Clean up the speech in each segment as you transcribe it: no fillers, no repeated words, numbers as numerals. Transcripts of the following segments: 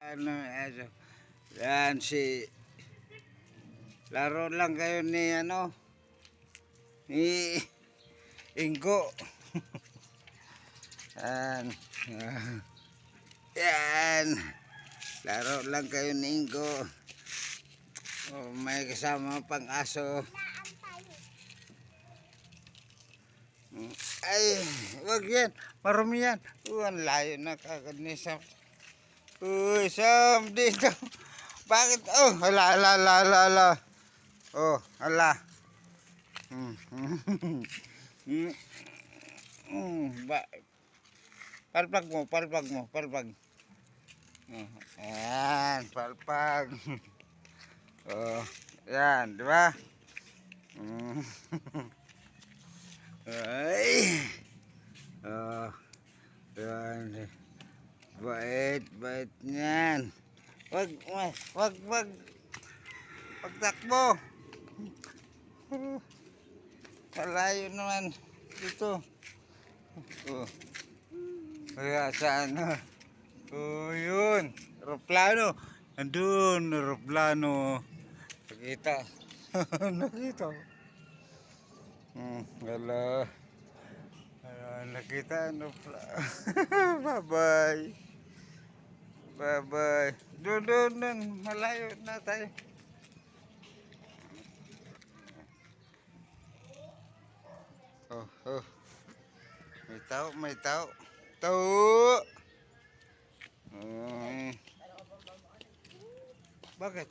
Ano, yan si laro lang kayo ni ni Ingo. Yan. Yan. Laro lang kayo ni Ingo. Oh, may kasama pang aso. Ay, wag yan. Marumi yan. Ang layo na kagad ni Sam. Uy, Sam, dito. Bakit? Oh, hala. Oh, hala. Palpag mo. Ayan, palpag. Oh, yan, di ba? Ay. Oh, yan. Bait niyan. Wag. Pagtakbo. Malayo naman dito. Oh. Kaya saan? Oh, yun. Aeroplano. Andun, aeroplano. Nakita. Nakita. Hello. Nakita aeroplano. Bye. Doon. Malayo na tayo. Oh. May tao. Tao. Bakit?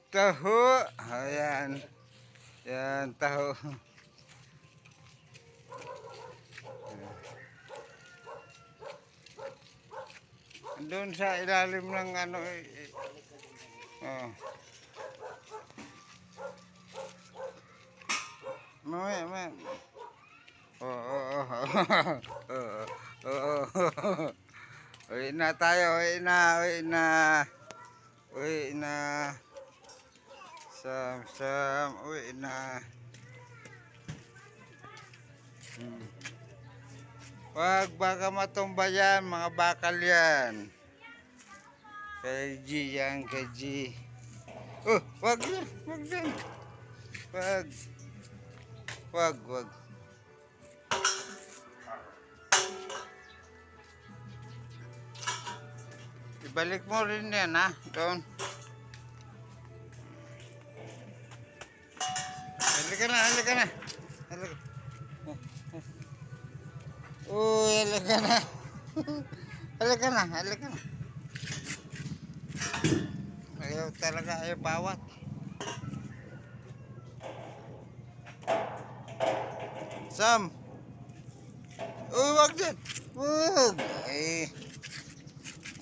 Taho. Ayan. Yan, taho. Doon sa ilalim ng oh. May. Oh. Uwi na tayo, uwi na. Sam, uwi na. Wag baka matumba yan, mga bakal yan. Kay G. Oh, wag yan. Wag. Ibalik mo rin yan, ha? Doon. Halika na. Uy, halika na. Halika na. Ayaw bawat. Sam. Uy, wag dyan. Wag. Ay.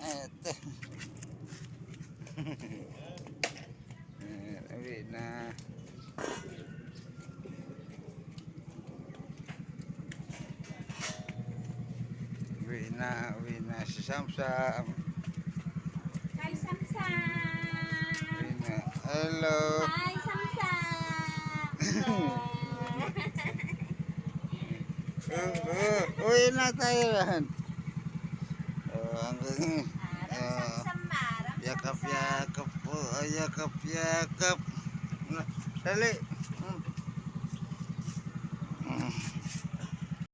Ito. Uwi na. Uwi na si Samsam. Hi, Samsam. Uwi na. Hello. Hi, Samsam. Uwi na tayo yan. Hanggang yakap po. Yakap. Dali.